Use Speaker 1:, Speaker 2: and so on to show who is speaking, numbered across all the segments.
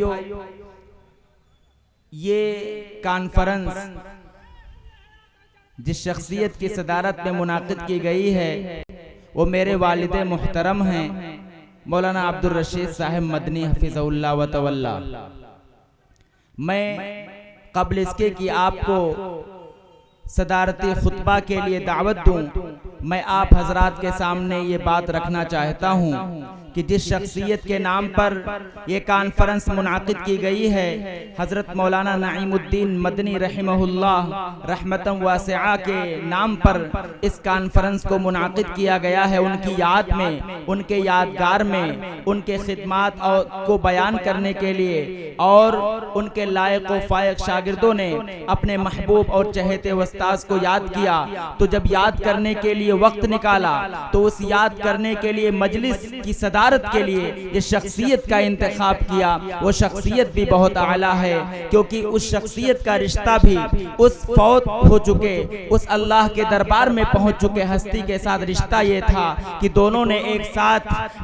Speaker 1: भाइयों, ये कॉन्फ्रेंस जिस शख्सियत की सदारत में मुनाकिद की गई है वो मेरे वालिद मुहतरम हैं मौलाना अब्दुल रशीद साहिब मदनी हफिज़हुल्लाह व तवल्ला। मैं कबल इसके कि आपको सदारती खुतबा के लिए दावत दूं, मैं आप हजरात के सामने ये बात रखना चाहता हूँ कि जिस शख्सियत के नाम पर ये कॉन्फ्रेंस मुनाकिद की गई है, हज़रत मौलाना नईमुद्दीन मदनी रहमहुल्लाह रहमतम वासिआ के नाम पर इस कॉन्फ्रेंस को मुनाकिद किया गया है। उनकी याद में, उनके यादगार में, उनके खिदमात को बयान करने के लिए और उनके लायक व फायक शागिर्दों ने अपने महबूब और चहेते उस्ताद को याद किया। तो जब याद करने के लिए वक्त निकाला तो उस याद करने के लिए मजलिस की सदारत के लिए ये शख्सियत का इंतखाब किया। वो शख्सियत भी बहुत आला है, क्योंकि उस शख्सियत का रिश्ता भी उस फौत हो चुके, उस अल्लाह के दरबार में पहुंच चुके हस्ती के साथ रिश्ता ये था कि दोनों ने एक साथ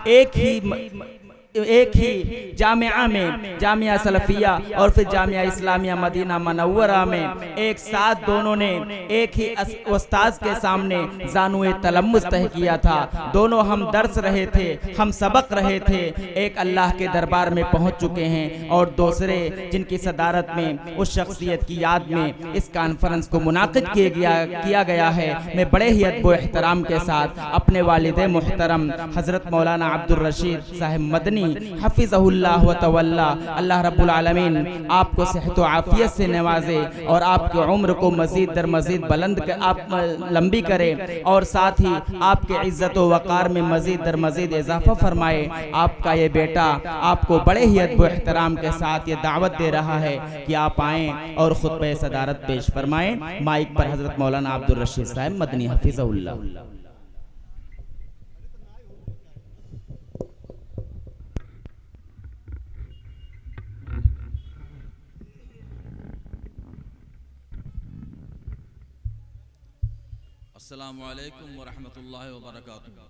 Speaker 1: एक ही जामिया में, जामिया सलफिया और फिर जामिया इस्लामिया मदीना मनव्वरा में एक साथ दोनों ने एक ही उस्ताद के सामने जानुए तलम्मुस तय किया था। दोनों हम दर्स रहे थे, हम सबक रहे थे, एक अल्लाह के दरबार में पहुंच चुके हैं और दूसरे जिनकी सदारत में उस शख्सियत की याद में इस कॉन्फ्रेंस को मुनाकिद किया गया है। मैं बड़े ही अदब एहतराम के साथ अपने वालिद मुहतरम हज़रत मौलाना अब्दुल रशीद साहिब मदनी हफिज़हुल्लाह व तवल्ला, अल्लाह रब्बुल आलमीन आपको सेहत व आफियत से नवाजे और आपकी उम्र को मजीद दर मजीद बुलंद आप लंबी करे और साथ ही आपके इज्जत व वक़ार में मजीद दर मजीद इजाफा फरमाए। आपका ये बेटा आपको बड़े ही अदब एहतराम के साथ ये दावत दे रहा है कि आप आएँ और खुतबे सदारत पेश फरमाएँ। माइक पर हज़रत मौलाना अब्दुल रशीद साहिब मदनी हफिज़हुल्लाह।
Speaker 2: अस्सलामु अलैकुम व रहमतुल्लाहि व बरकातुहू।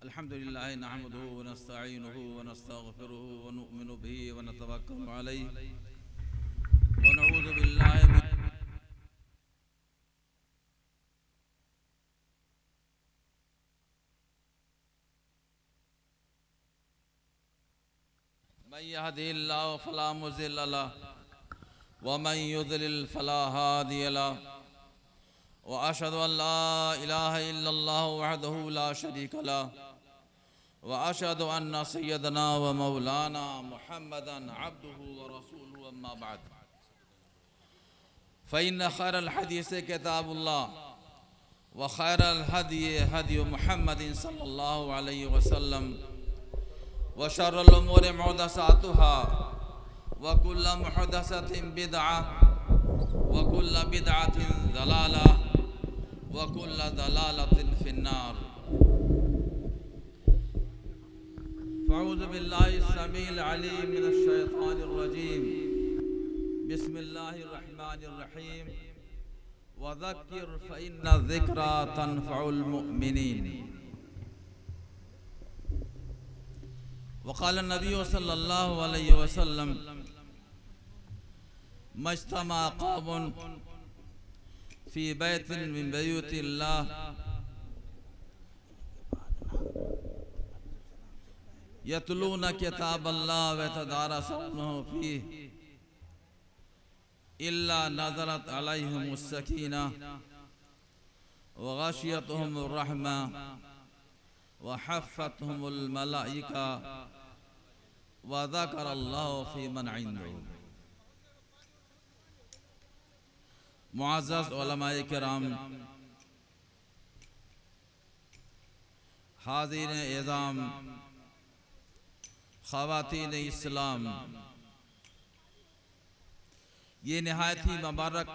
Speaker 2: अल्हम्दुलिल्लाहि नहमदुहु व नस्तईनुहु व नस्तगफिरुहु व नु'मिनु बिही व नतवक्कलु अलैहि व नऊज़ु बिल्लाहि मिन मन यहदिहिल्लाहु फला मुज़िल्ल लहु व मन युज़लिल फला हादिय लहु व अशहदु अन ला इलाहा इल्लल्लाहु वहदहु ला शरीका लहु व अशहदु अन्न सय्यदना व मौलाना मुहम्मदन अब्दुहु व रसूलुहु अम्मा बाद फ़इन्न खैरल हदीस किताबुल्लाह व खैरल हदी हदी मुहम्मदिन सल्लल्लाहु अलैहि वसल्लम व शर्रुल उमूरि मुहदसातुहा व कुल्लु मुहदसतिन बिदअह व कुल्लु बिदअतिन ज़लालह व कुल्लु ज़लालतिन फिन्नार। फ़अऊज़ु बिल्लाहि समीइल अलीम मिनश शैतानिर रजीम। बिस्मिल्लाहिर रहमानिर रहीम। व ज़क्किर फ़इन्न ज़िक्रा तनफ़उल मुमिनीन। वक़ाल नबी सल्लल्लाहु अलैहि वसल्लम मज्तमा क़ौमुन फ़ी बैतिन मिन बुयूतिल्लाह यतलूना किताबल्लाह व यतदारसूनहु फ़ीहि इल्ला नज़लत अलैहिमुस सकीना व गशियतहुमुर रहमा व हफ़्फ़तहुमुल मलाइका व ज़करल्लाहु फ़ी मन इंदहु। मुअज़्ज़ज़ उलमाए किराम, हाज़िर एज़ाम, ख़वातीन इस्लाम, ये नहायत ही मुबारक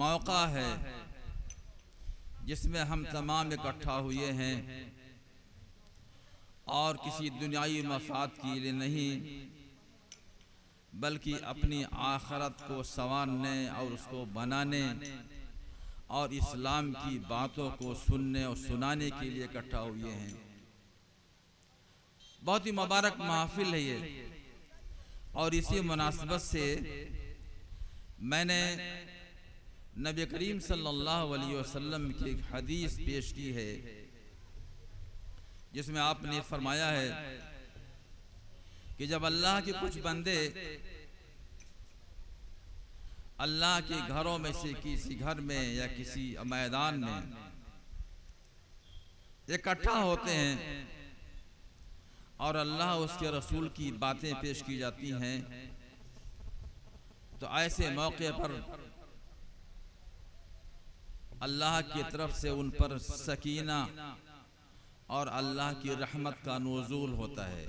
Speaker 2: मौका है जिसमें हम तमाम इकट्ठा हुए हैं और किसी दुनियाई मफाद के लिए नहीं बल्कि अपनी आखरत को संवारने और उसको बनाने और इस्लाम की बातों को सुनने और सुनाने के लिए इकट्ठा हुए हैं। बहुत ही मुबारक महफिल है ये। और इसी मुनासबत से मैंने नबी करीम सल्लल्लाहु अलैहि वसल्लम की एक हदीस पेश की है, जिसमें आपने फरमाया है कि जब अल्लाह के कुछ बंदे अल्लाह के घरों में से किसी घर में या किसी मैदान में इकट्ठा होते हैं और अल्लाह उसके रसूल की बातें पेश की जाती हैं, तो ऐसे मौके पर अल्लाह की तरफ से उन पर सकीना और अल्लाह की रहमत का नुज़ूल होता है।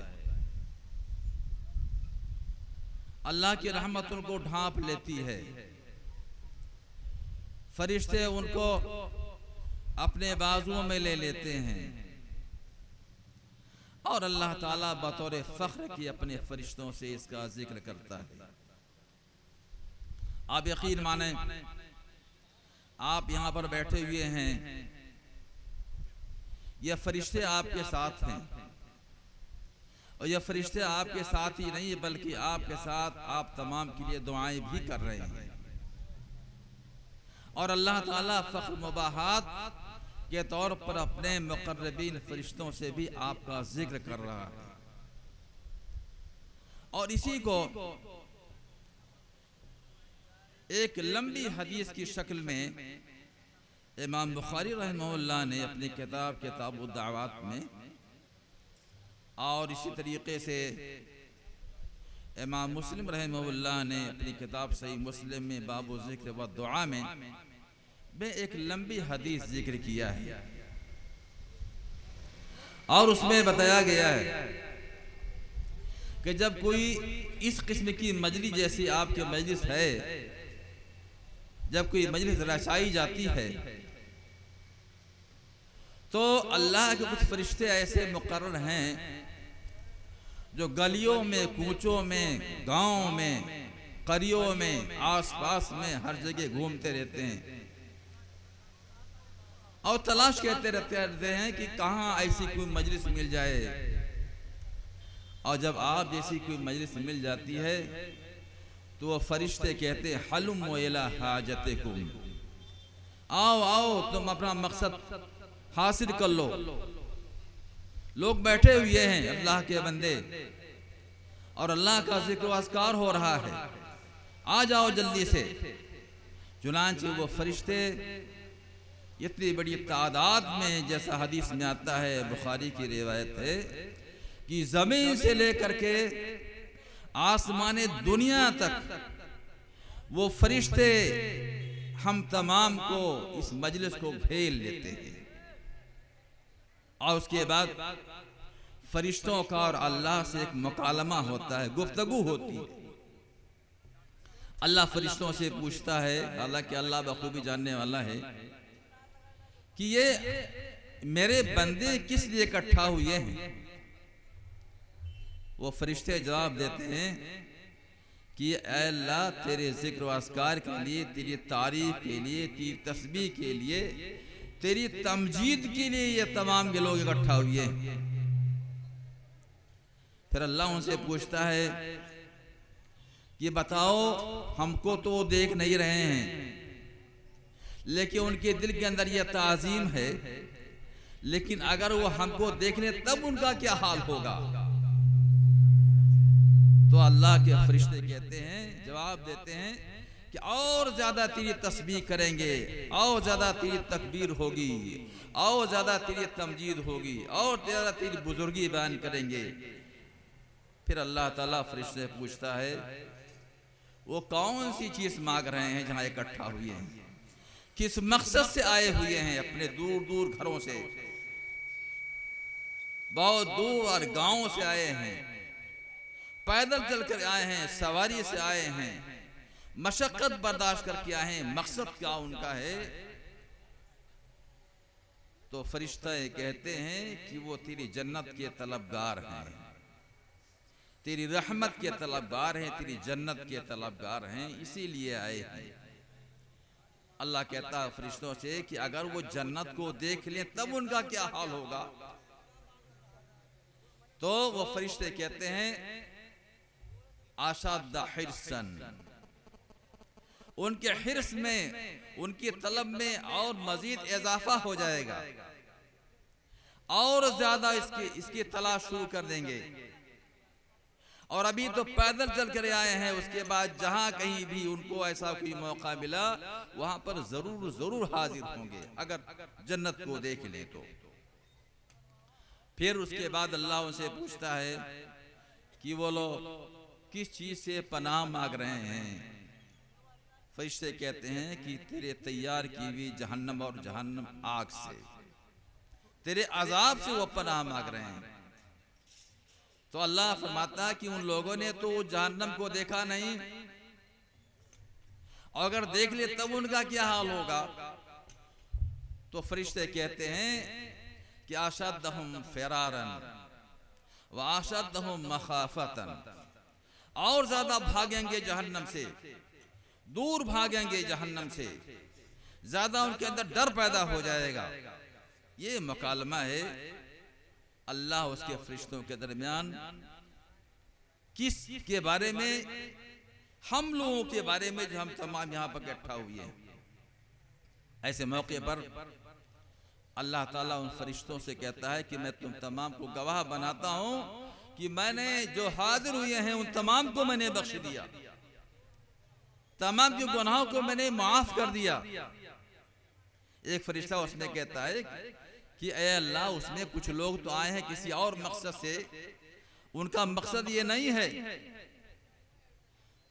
Speaker 2: अल्लाह की रहमत उनको ढांप लेती है, फरिश्ते उनको अपने बाजुओं में ले लेते हैं और अल्लाह ताला बतौर फख्र की अपने फरिश्तों से इसका जिक्र करता है। आप यकीन माने, आप यहाँ पर बैठे हुए हैं, यह फरिश्ते आपके साथ हैं और यह फरिश्ते आपके साथ ही नहीं बल्कि आपके साथ आप तमाम के लिए दुआएं भी कर रहे हैं। और अल्लाह ताला फख्र मुबाहात के तौर पर अपने मुक़र्रबीन फरिश्तों से भी आपका जिक्र कर रहा है। और इसी को एक लंबी हदीस की शक्ल में इमाम बुखारी रहमहुल्लाह ने अपनी किताब दावात में, और इसी तरीके से इमाम मुस्लिम रहमहुल्लाह ने अपनी किताब सही मुस्लिम में बाबु जिक्र व दुआ में एक लंबी हदीस जिक्र किया है। और उसमें बताया गया है कि जब कोई इस किस्म की मजलिस जैसी आपके मजलिस है, जब कोई मजलिस रचाई जाती है, तो अल्लाह के कुछ फरिश्ते ऐसे मुकर्रर हैं जो गलियों में, कूचों में, गांवों में, करियों में, आसपास में हर जगह घूमते रहते हैं और तलाश करते रहते हैं कि कहाँ ऐसी कोई मजलिस मिल जाए। और जब आप जैसी कोई मजलिस मिल जाती है तो वो फरिश्ते कहते हैं हलुम इला हाजतिकुम, आओ आओ तुम अपना मकसद हासिल कर लो। लोग बैठे हुए हैं अल्लाह के बंदे और अल्लाह का जिक्र अस्कार हो रहा है, आ जाओ जल्दी से। चुनांचे वो फरिश्ते इतनी बड़ी तादाद में, जैसा हदीस में आता है, बुखारी की रिवायत है कि जमीन से लेकर के आसमाने दुनिया तक वो फरिश्ते हम तमाम को, इस मजलिस को घेर लेते हैं। और उसके बाद फरिश्तों का और अल्लाह से एक मुकालमा होता है, गुफ्तगू होती है। अल्लाह फरिश्तों से पूछता है, हालांकि अल्लाह बखूबी जानने वाला है, कि ये मेरे बंदे किस लिए इकट्ठा हुए हैं। वो फरिश्ते जवाब देते हैं कि ऐ अल्लाह, तेरे जिक्र अस्कार के लिए, तेरी तारीफ के लिए, तेरी तस्बीह के लिए, तेरी तमजीद के लिए ये तमाम के लोग इकट्ठा हुए हैं। फिर अल्लाह उनसे पूछता है कि बताओ, हमको तो वो देख नहीं रहे हैं, लेकिन उनके दिल के अंदर यह ताज़ीम है, लेकिन अगर वो हमको देख ले तब उनका क्या हाल होगा। तो अल्लाह के फरिश्ते कहते हैं, जवाब देते हैं कि और ज्यादा तेरी तस्बीह करेंगे, और ज्यादा तेरी तकबीर होगी, और ज्यादा तेरी तमजीद होगी, और ज्यादा तेरी बुजुर्गी बयान करेंगे। फिर अल्लाह ताला फरिश्ते पूछता है, वो कौन सी चीज मांग रहे हैं जहां इकट्ठा हुए हैं, किस मकसद से आए हुए हैं। अपने दूर दूर घरों से, बहुत दूर और गांवों से आए हैं, पैदल चलकर आए हैं, सवारी से आए हैं, मशक्कत बर्दाश्त करके आए हैं, मकसद क्या उनका है। तो फरिश्ते कहते हैं कि वो तेरी जन्नत के तलबगार हैं, तेरी रहमत के तलबगार हैं, तेरी जन्नत के तलबगार हैं, इसीलिए आए हैं। अल्लाह कहता है फरिश्तों से कि अगर वो जन्नत को देख लें तब उनका क्या हाल होगा। तो वो फरिश्ते कहते हैं अशद्द हिर्सन, उनके हिर्स में, उनकी तलब में और मजीद इजाफा हो जाएगा और ज्यादा इसकी तलाश शुरू कर देंगे। और अभी तो पैदल चल कर आए हैं, उसके बाद जहां कहीं भी उनको ऐसा कोई मौका मिला वहां पर जरूर जरूर हाजिर होंगे अगर जन्नत को देख ले तो। फिर उसके बाद अल्लाह उनसे पूछता है कि वो लोग किस चीज से पनाह मांग रहे हैं। फरिश्ते कहते हैं कि तेरे तैयार की हुई जहन्नम और जहन्नम आग से, तेरे अजाब से वो पनाह मांग रहे हैं। तो अल्लाह फरमाता है कि उन लोगों ने तो जहन्नम को देखा नहीं, और अगर देख ले तब उनका क्या हाल होगा। तो फरिश्ते कहते हैं कि अशद्दहुम फिरारन व अशद्दहुम मखाफतन, और ज्यादा भागेंगे जहन्नम से, दूर भागेंगे जहन्नम से, ज्यादा उनके अंदर डर पैदा हो जाएगा। ये मुकालमा है अल्लाह उसके फरिश्तों के दरमियान किस के बारे में, हम लोगों के बारे में जो हम तमाम यहां पर इकट्ठा हुए हैं। ऐसे मौके पर अल्लाह ताला उन फरिश्तों से कहता है कि मैं तुम तमाम को गवाह बनाता हूं कि मैंने जो हाजिर हुए हैं उन तमाम को मैंने बख्श दिया, तमाम के गुनाहों को मैंने माफ कर दिया। एक फरिश्ता उसमें कहता है कि ऐ अल्लाह, उसमें कुछ लोग तो आए हैं किसी और मकसद से, उनका मकसद ये नहीं है।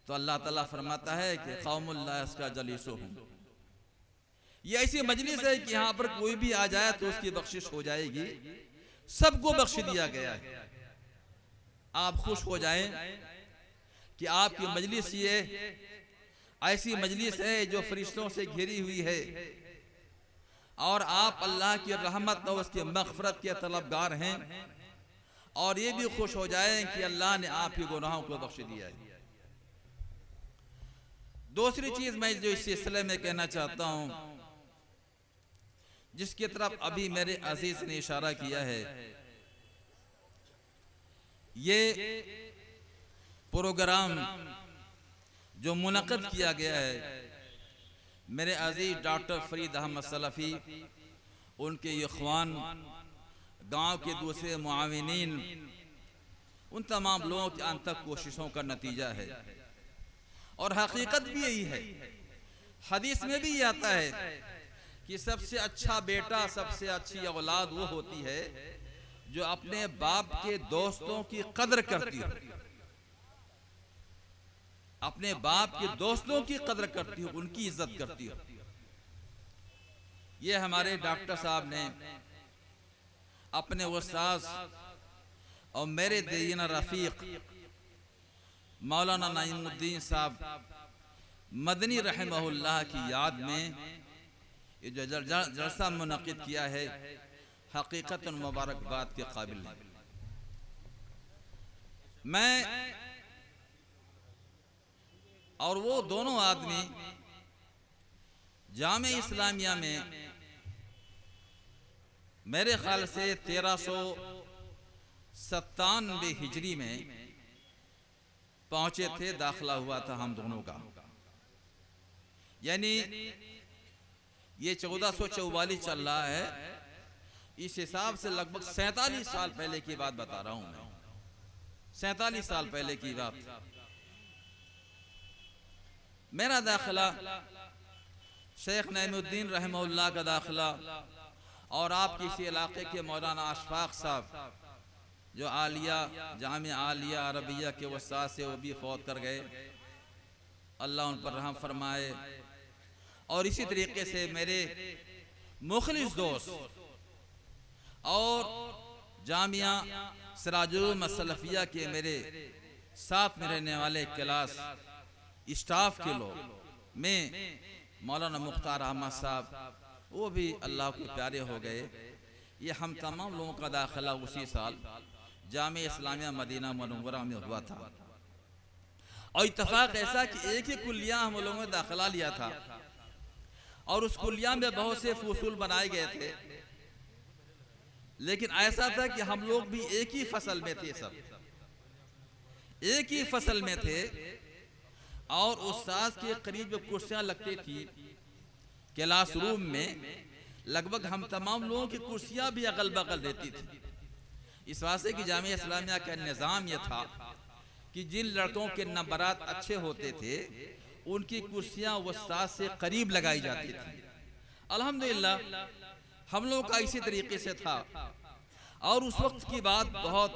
Speaker 2: तो अल्लाह ताला फरमाता है कि कौमुल ला यसका जलीसुहुम, ये ऐसी मजलिस है कि यहाँ पर कोई भी आ जाए तो उसकी बख्शिश हो जाएगी, सबको बख्श दिया गया है। आप खुश हो जाएं कि आपकी मजलिस ये ऐसी मजलिस है जो फरिश्तों से घिरी हुई है, और आप अल्लाह की रहमत और उसकी मग़फ़िरत के तलबगार हैं। और ये भी खुश हो जाएं कि अल्लाह ने आपके गुनाहों को बख्श दिया है। दूसरी चीज मैं जो इस सिलसिले में कहना चाहता हूं, जिसकी तरफ अभी मेरे अजीज ने इशारा किया है, ये प्रोग्राम जो मुनक़िद किया गया है, मेरे अजीज डॉक्टर फरीद अहमद सलफ़ी, उनके इख़वान, गांव के दूसरे मुआविनीन, उन तमाम लोगों की अनथक कोशिशों का नतीजा है। और हकीकत भी यही है, हदीस में भी ये आता है कि सबसे अच्छा बेटा, सबसे अच्छी औलाद वो होती है जो अपने बाप के दोस्तों की कदर करती हो, अपने बाप के दोस्तों की कदर करती हो, उनकी इज्जत करती हो। ये हमारे डॉक्टर साहब ने अपने उस्ताद और मेरे दीना रफीक मौलाना नईमुद्दीन साहब मदनी रहमहुल्लाह की याद में ये जो जलसा मुनक़िद किया है, हकीकतन मुबारकबाद के काबिल है। मैं और वो दोनों आदमी जामे इस्लामिया में मेरे ख्याल से 1397 हिजरी में पहुंचे थे, दाखिला हुआ था हम दोनों का। यानी ये 1444 चल रहा है, इस हिसाब से लगभग 47 साल पहले की बात बता रहा हूं मैं, 47 साल पहले की बात। मेरा दाखिला शेख नईमुद्दीन रहमहुल्लाह का दाखिला, और आपके इसी इलाके के मौलाना अशफाक साहब जो आलिया जामिया आलिया अरबिया के उस्ताद से, वो भी फौत कर गए, अल्लाह उन पर रहम फरमाए। और इसी तरीके से मेरे मुखलिस दोस्त और जामिया सिराजुल मसलफिया के मेरे साथ में रहने वाले क्लास स्टाफ के लोग में मौलाना मुख्तार अहमद साहब, वो भी अल्लाह के प्यारे हो गए। ये हम तमाम लोगों का दाखिला उसी साल जामिया इस्लामिया मदीना मुनव्वरा में हुआ था। और इत्तफाक ऐसा कि एक ही कुलिया हम लोगों ने दाखिला लिया था, और उस कुलिया में बहुत से फसूल बनाए गए थे, लेकिन ऐसा था कि हम लोग भी एक ही फसल में थे, सब एक ही फसल में थे। और उस्ताद के करीब जो कुर्सियां लगती थी क्लासरूम में, लगभग हम तमाम लोगों की कुर्सियां भी अगल बगल रहती थी। इस वास्ते की जामिया इस्लामिया का निज़ाम यह था कि जिन लड़कों के नंबरात अच्छे होते थे उनकी कुर्सियां उस्ताद से करीब लगाई जाती थी। अल्हम्दुलिल्लाह हम लोग का इसी तरीके से था। और उस वक्त की बात, बहुत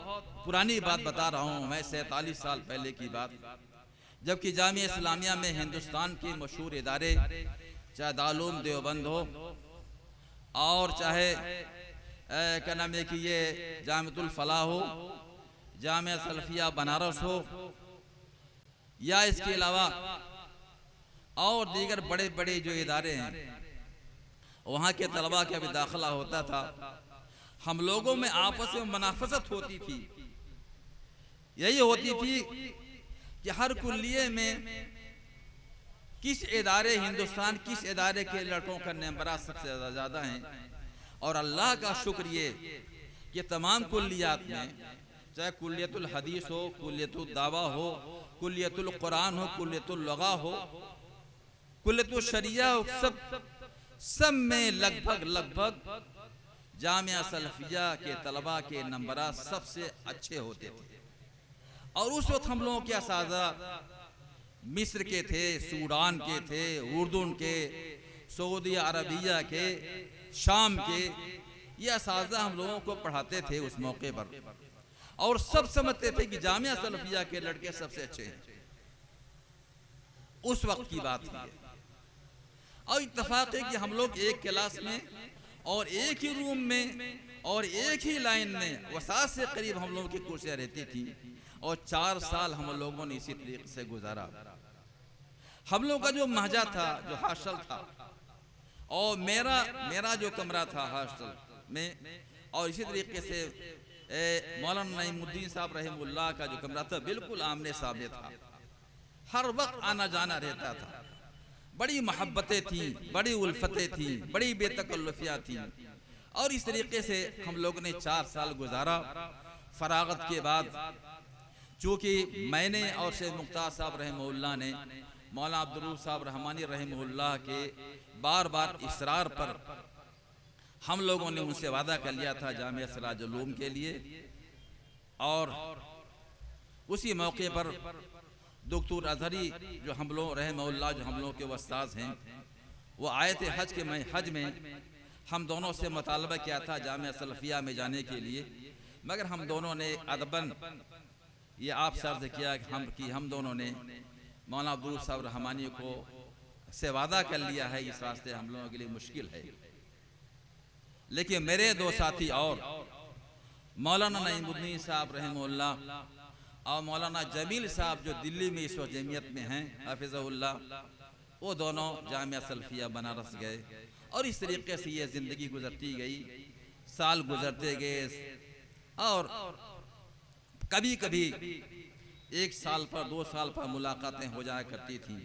Speaker 2: पुरानी बात बता रहा हूँ मैं, 47 साल पहले की बात, जबकि जामिया इस्लामिया में हिंदुस्तान के मशहूर इदारे, चाहे दारुल देवबंद हो और चाहे क्या नाम है कि ये जामिअतुल फलाह हो, जामिया सलफिया बनारस हो, या इसके अलावा और दीगर बड़े बड़े जो इदारे हैं, वहाँ के तलबा का भी दाखिला होता था। हम लोगों में आपस में मुनाफसत होती थी। यही होती थी कि हर कुल्लिये में किस इदारे, हिंदुस्तान किस इदारे के लड़कों का नंबरात सबसे ज़्यादा हैं। और अल्लाह का शुक्र ये कि तमाम कुल्लियात में, चाहे कुल्लियतुल हदीस हो, कुल्लियतुल दावा हो, कुल्लियतुल कुरान हो, कुल्लियतुल लगा हो, कुल्लियतुल शरिया हो, सब में लगभग जामिया सलफिया के तलबा के नंबरात सबसे अच्छे होते थे। और उस वक्त हम लोगों के असाज़ा मिस्र के थे, सूडान के थे, उर्दून के, सऊदी अरबिया के, शाम के, ये असाज़ा हम लोगों को पढ़ाते थे उस मौके पर। और सब समझते थे कि जामिया सलफिया के लड़के सबसे अच्छे हैं। उस वक्त की बात है। और इत्तेफाक है कि हम लोग एक क्लास में और एक ही रूम में और एक ही लाइन में वसात से करीब हम लोगों की कुर्सियां रहती थी। और 4 साल हम लोगों ने इसी तरीके से गुजारा। हम लोग का जो महजा था, जो हॉस्टल था, और मेरा जो कमरा था हॉस्टल में, और इसी तरीके से मौलाना नईमुद्दीन साहब रहमुल्लाह का जो कमरा था, बिल्कुल आमने सामने था। हर वक्त आना जाना रहता था। बड़ी मोहब्बतें थी, बड़ी उल्फतें थी, बड़ी बेतकल्लुफियाँ थी। और इस तरीके से हम लोगों ने 4 साल गुजारा। फरागत के बाद चूँकि मैंने और शेख मुख्तार साहब रहमुल्लाह ने मौलाना अब्दुल साहब रहमानी रहमुल्लाह के बार बार इसरार पर हम लोगों ने उनसे वादा कर लिया था जामिया सिराजुल उलूम के लिए। और उसी मौके पर डॉक्टर अजहरी जो हम लोग रहमुल्लाह, जो हम लोग के उस्ताद हैं, वो आए थे हज में हम दोनों से मुतालबा किया था जामिया सलफिया में जाने के लिए। मगर हम दोनों ने अदबन ये आप सर से किया कि हम दोनों ने मौलाना अब्दुल साहब रहमानी को से वादा कर लिया है, इस वास्ते हम लोगों के लिए मुश्किल है। लेकिन मेरे 2 साथी और मौलाना नईमुद्दीन साहब रहमुल्लाह और मौलाना जमील साहब जो दिल्ली में इस वक्त जमीयत में हैं हाफिज़हुल्लाह, वो दोनों जामिया सलफिया बनारस गए। और इस तरीके से ये ज़िंदगी गुजरती गई, साल गुजरते गए। और कभी कभी 1 साल पर 2 साल पर मुलाकातें हो जाया करती थी।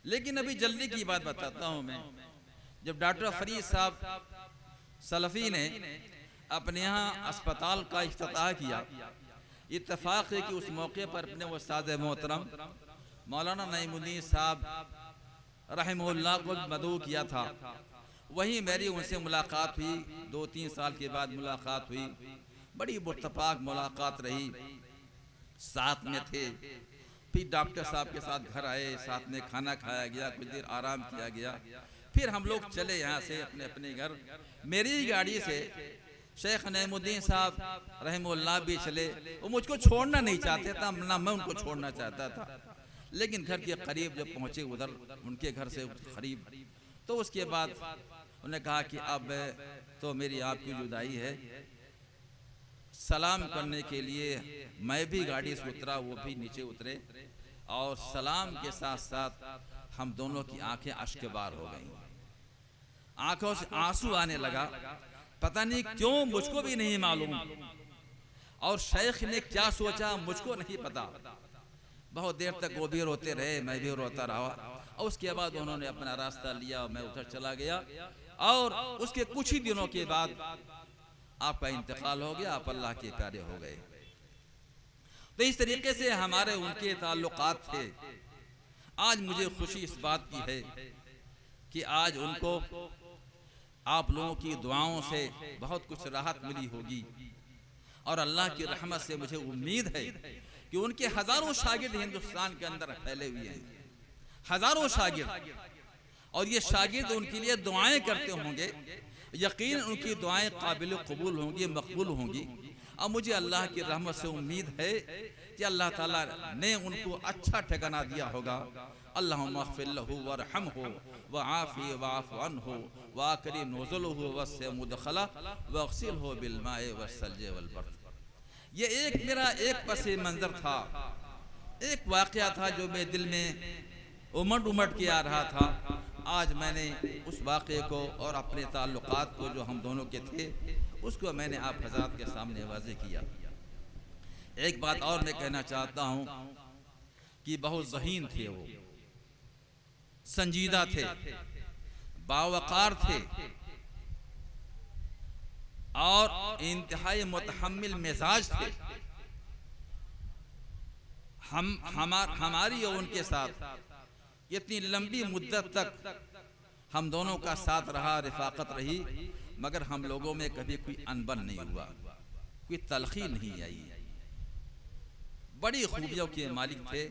Speaker 2: लेकिन अभी जल्दी की बात बताता हूँ मैं। जब डॉक्टर फरीद साहब सलफ़ी ने अपने यहाँ अस्पताल का इफ्तिताह किया, इत्तेफाक है कि उस मौके पर अपने उस्ताद मोहतरम मौलाना नईमुद्दीन साहब रहमुल्लाह को मदऊ किया था। वहीं मेरी उनसे मुलाकात हुई। 2-3 साल के बाद मुलाकात हुई। बड़ी मुत्तफाक मुलाकात रही, साथ में थे। फिर डॉक्टर साहब के साथ घर आए, साथ में खाना खाया गया, कुछ देर आराम किया गया। फिर हम लोग चले यहाँ से अपने अपने घर। मेरी गाड़ी से शेख नईमुद्दीन साहब रहमुल्लाह भी चले। वो मुझको छोड़ना नहीं चाहते था, ना मैं उनको छोड़ना चाहता था। लेकिन घर के करीब जब पहुँचे, उधर उनके घर से करीब, तो उसके बाद उन्होंने कहा कि अब तो मेरी आपकी जुदाई है। सलाम करने के लिए मैं भी गाड़ी से उतरा, वो भी नीचे उतरे। और सलाम के साथ साथ हम दोनों की आंखें अश्कबार हो गईं, आंखों से आंसू आने लगा। पता नहीं क्यों, मुझको भी नहीं मालूम। और शेख ने क्या सोचा मुझको नहीं पता। बहुत देर तक वो भी रोते रहे, मैं भी रोता रहा, और उसके बाद उन्होंने अपना रास्ता लिया, मैं उधर चला गया, और उसके कुछ ही दिनों के बाद आपका इंतकाल हो गया, आप अल्लाह के प्यारे हो गए। तो इस तरीके से हमारे उनके ताल्लुकात थे। आज मुझे खुशी इस बात की है कि आज उनको आप लोगों की दुआओं से बहुत कुछ राहत मिली होगी, और अल्लाह की रहमत से मुझे उम्मीद है कि उनके हजारों शागिर्द हिंदुस्तान के अंदर फैले हुए हैं, हजारों शागिर्द, और ये शागिर्द उनके लिए दुआएं करते होंगे। यकीन उनकी दुआएं काबिल कबूल होंगी, मकबूल होंगी। और मुझे अल्लाह की रहमत से उम्मीद है कि अल्लाह ताला ने उनको अच्छा ठिकाना दिया होगा। अल्लाहुम्मा अग़फ़िर लहू वरहमहू वआफ़ी वअफ़ु अन्हु वअकरिम नुज़ुलहु वस्सिअ मुदख़लहु वग़सिलहु बिलमाइ वस्सल्जि वलबर्द। ये एक मेरा एक पसे मंज़र था, एक वाक़या था जो मेरे दिल में उमड़ के आ रहा था। आज मैंने उस वाक़े को और अपने ताल्लुकात को जो हम दोनों के थे उसको मैंने आप हज़रात के सामने वाज़े किया। एक बात और मैं कहना चाहता हूँ कि बहुत ज़हीन थे, वो संजीदा थे, बावकार थे, और इंतहाई मुतहम्मिल मिजाज थे। हमारी और उनके साथ इतनी लंबी मुद्दत तक हम दोनों का साथ रहा, रिफाकत रही, मगर हम लोगों में कभी कोई अनबन नहीं हुआ, कोई तलखी नहीं आई। बड़ी खूबियों के मालिक थे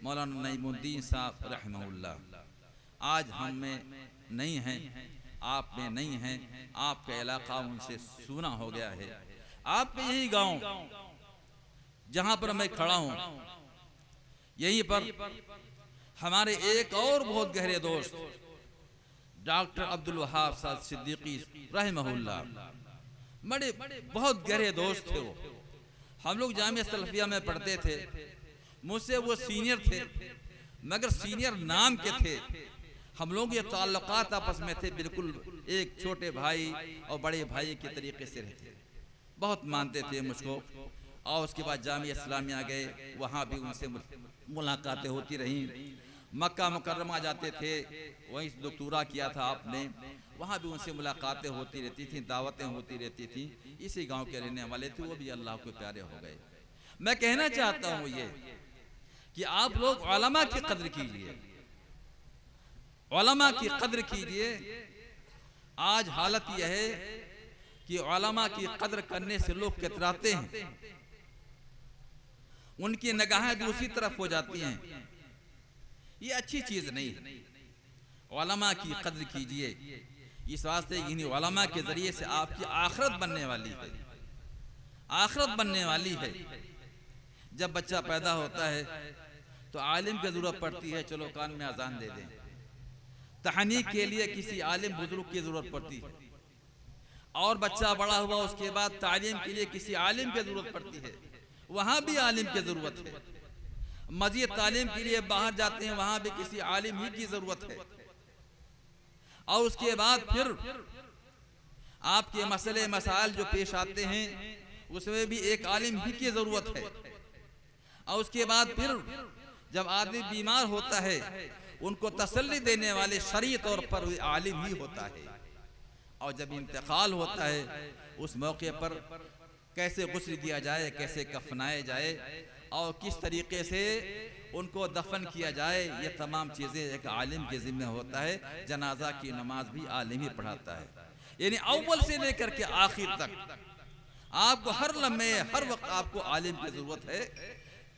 Speaker 2: मौलाना नईमुद्दीन साहब रहमहुल्लाह। आज हम में नहीं हैं, आप में नहीं हैं, आपका इलाका उनसे सूना हो गया है। आपके यही गांव जहां पर मैं खड़ा हूं, यहीं पर हमारे एक और बहुत गहरे दोस्त डॉक्टर अब्दुल वहाब साहब सिद्दीकी रहमहुल्लाह, बड़े बहुत गहरे दोस्त थे वो। हम लोग जामिया सलफिया में पढ़ते थे, मुझसे वो सीनियर थे, मगर सीनियर नाम के थे। हम लोग ये ताल्लुकात आपस में थे, बिल्कुल एक छोटे भाई और बड़े भाई के तरीके से रहते, बहुत मानते थे मुझको। और उसके बाद जामिया इस्लामिया गए, वहाँ भी उनसे मुलाकातें होती रहीं। मक्का मुकर्रमा जाते थे, वहीं दोक्तोरा किया था आपने, वहाँ भी उनसे मुलाकातें होती रहती थी, दावतें होती रहती थी। इसी गांव के रहने वाले थे, वो भी अल्लाह के प्यारे हो गए। मैं कहना चाहता हूँ ये कि आप लोग उलमा की कद्र कीजिए, उलमा की कद्र कीजिए। आज हालत यह है कि उलमा की कद्र करने से लोग कतराते हैं, उनकी निगाहें दूसरी तरफ हो जाती हैं। ये अच्छी चीज नहीं है। उलमा की कद्र कीजिए, इस वास्ते इन्हीं उलमा के जरिए से आपकी आखिरत बनने वाली है, आखिरत बनने वाली है। जब बच्चा पैदा होता है तो आलिम की जरूरत पड़ती है, चलो कान में अजान दे दें। तहनीक के लिए किसी आलिम बुजुर्ग की जरूरत पड़ती है, और बच्चा बड़ा हुआ उसके बाद तालीम के लिए किसी आलिम की जरूरत पड़ती है, वहां भी आलिम की जरूरत है। मजीद तालीम के लिए बाहर जाते हैं, वहां भी किसी आलिम ही की जरूरत है। और उसके बाद फिर आपके मसले मसाइल जो पेश आते हैं उसमें भी एक आलिम ही की जरूरत है। और उसके बाद फिर जब आदमी बीमार होता है, उनको तसल्ली देने वाले शरई तौर पर आलिम ही होता है। और जब इंतकाल होता है, उस मौके पर कैसे गुस्ल दिया जाए, कैसे कफनाए जाए, और किस तरीके से उनको दफन किया जाए, ये तमाम चीज़ें एक आलिम के ज़िम्मे होता है। जनाजा की नमाज भी आलिम ही पढ़ाता है। यानी अव्वल से लेकर के आखिर तक आपको हर लम्हे हर वक्त आपको आलिम की ज़रूरत है,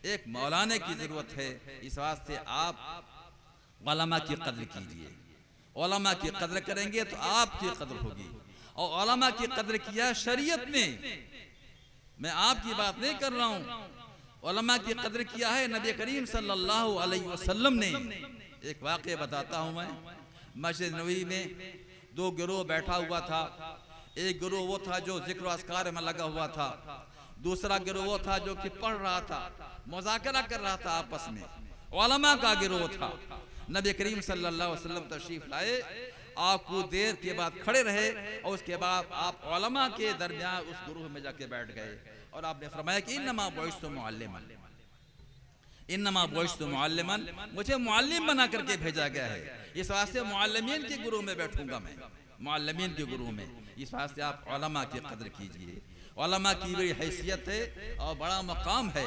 Speaker 2: एक मौलाना की ज़रूरत है। इस वास्ते आप उलमा की कद्र कीजिए। उलमा की कद्र करेंगे तो आपकी कद्र होगी। और उलमा की कद्र किया शरीयत ने, मैं आपकी बात नहीं कर रहा हूँ, उलमा की कद्र किया है नबी करीम सल्लल्लाहु अलैहि वसल्लम ने। एक वाक़या बताता हूँ मैं। मस्जिद नबवी में दो गिरोह बैठा हुआ था। एक गिरोह वो था जो जिक्र अस्कार में लगा हुआ था, दूसरा गिरोह वो था जो कि पढ़ रहा था, मुज़ाकरा कर रहा था आपस में। उलमा का गिरोह था। नबी करीम सल्लल्लाहु अलैहि वसल्लम तशरीफ लाए, आपको देर के बाद खड़े रहे, और उसके बाद आप उलमा के दरमियान उस गिरोह में जाके बैठ गए, और आपने फरमाया कि इन्नमा बुइस्तु मुअल्लिमन, इन्नमा बुइस्तु मुअल्लिमन, मुझे मुअल्लिम बना करके भेजा गया है। इस वास्ते मुअल्लिमीन के गुरु में बैठूंगा मैं, मुअल्लिमीन के गुरु में। इस वास्ते आप उलमा की कदर कीजिए। उलमा की बड़ी हैसियत है और बड़ा मकाम है,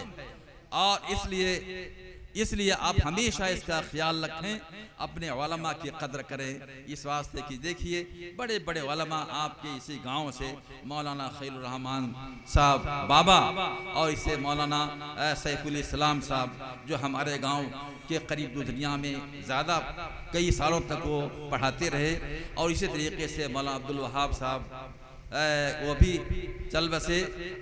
Speaker 2: और इसलिए आप हमेशा इसका ख्याल रखें, अपने उलमा की कदर करें। इस वास्ते कि देखिए बड़े बड़े उलमा आपके इसी गांव से, मौलाना खलीलुर रहमान साहब बाबा, और इसे मौलाना सैफुल इस्लाम साहब जो हमारे गांव के करीब दुनिया में ज़्यादा कई सालों तक वो पढ़ाते रहे, और इसी तरीके से मौलाना अब्दुल वहाब साहब वो भी चल बसे,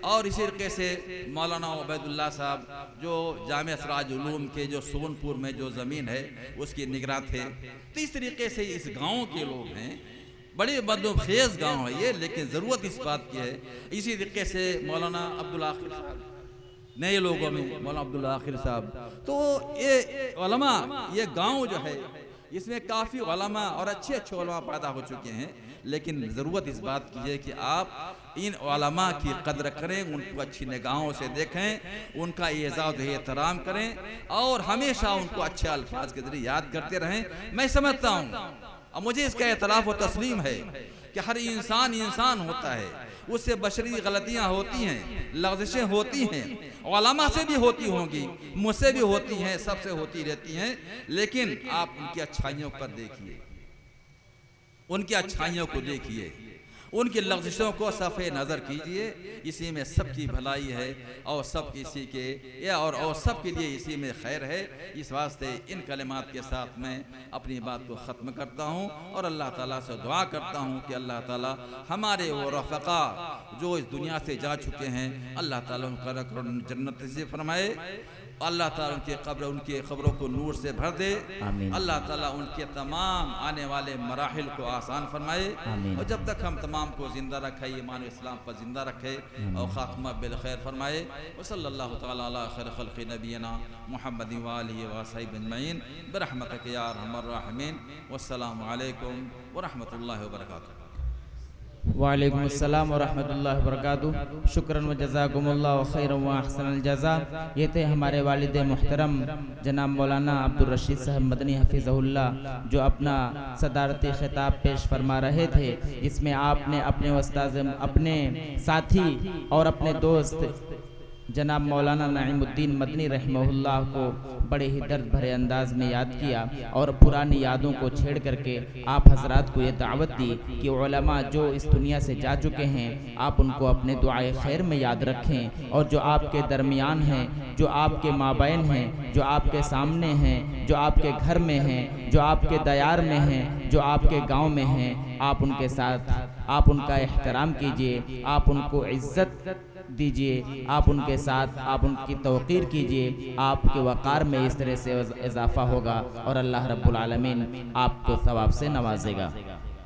Speaker 2: और इसी तरीके से मौलाना उबैदुल्लाह साहब जो जामिया सिराज उलूम के जो सोनपुर में जो ज़मीन है उसकी निगरान थे। तो इस तरीके से इस गांव के लोग हैं, बड़े बदोखेज गांव है ये, लेकिन ज़रूरत इस बात की है। इसी तरीके से मौलाना अब्दुल आखिर साहब, नए लोगों में मौलाना अब्दुल आखिर साहब, तो ये उलमा, ये गांव जो है इसमें काफ़ी उलमा और अच्छे अच्छे उलमा पैदा हो चुके हैं, लेकिन ज़रूरत इस बात की है कि आप इन उलमा की कदर करें, उनको अच्छी निगाहों से देखें, उनका एजाज़ एहतराम करें, और हमेशा उनको अच्छे अल्फाज के ज़रिए याद करते रहें। मैं समझता हूँ, और मुझे इसका एतराफ़ व तस्लीम है कि हर इंसान होता है, उससे बशरी गलतियाँ होती हैं, लग़ज़िशें होती हैं, उलमा से भी होती होंगी, मुझसे भी होती हैं, सबसे होती रहती हैं, लेकिन आप उनकी अच्छाइयों पर देखिए, उनकी अच्छाइयों को देखिए, उनकी लग़ज़िशों को सफ़े नज़र कीजिए। इसी में सबकी भलाई है, और सब इसी के और सब के लिए इसी में खैर है। इस वास्ते इन कलिमात के साथ मैं अपनी बात को ख़त्म करता हूँ, और अल्लाह ताला से दुआ करता हूँ कि अल्लाह ताला हमारे वो रफ़क़ा जो इस दुनिया से जा चुके हैं, अल्लाह ताला उनका जन्नत से फरमाए, अल्लाह ताला उनके कब्र, उनके ख़बरों को नूर से भर दे, अल्लाह ताला उनके तमाम आने वाले मराहिल को आसान फरमाए, और जब तक हम तमाम को ज़िंदा रखे, ईमान इस्लाम पर ज़िंदा रखे, और ख़ात्मा बिल खैर फरमाए। व सल्लल्लाहु तआला अला खैर खल्क़ि नबीना मुहम्मद व आलिहि व अस्हाबिहि अजमईन बिरहमतिक या अरहमर राहिमीन। वस्सलामु अलैकुम व रहमतुल्लाहि व बरकातुहू।
Speaker 1: वालेकुम अस्सलाम व रहमतुल्लाहि व बरकातुहू। शुक्रन व जज़ाकुमुल्लाहु खैरन व अहसनल जज़ा। ये थे हमारे वालिद मोहतरम जनाब मौलाना अब्दुल रशीद साहब मदनी हफिज़हुल्लाह, जो अपना सदारती खिताब पेश फरमा रहे थे। इसमें आपने अपने उस्ताद, अपने साथी और अपने दोस्त जनाब मौलाना नईमुद्दीन मदनी रहमहुल्लाह को बड़े ही दर्द भरे अंदाज में याद किया, और पुरानी यादों को छेड़ करके आप हजरात को ये दावत दी कि उलमा जो इस दुनिया से जा चुके हैं, आप उनको अपने दुआए खैर में याद रखें, और जो आपके दरमियान हैं, जो आपके माबैन हैं, जो आपके सामने हैं, जो आपके घर में हैं, जो आपके दयार में हैं, जो आपके गाँव में हैं, आप उनके साथ आप उनका एहतराम कीजिए, आप उनको इज़्ज़त दीजिए, आप उनके साथ आप उनकी तौक़ीर कीजिए। आपके वक़ार में इस तरह से इजाफ़ा होगा, और अल्लाह रब्बुल आलमीन आपको सवाब से नवाजेगा।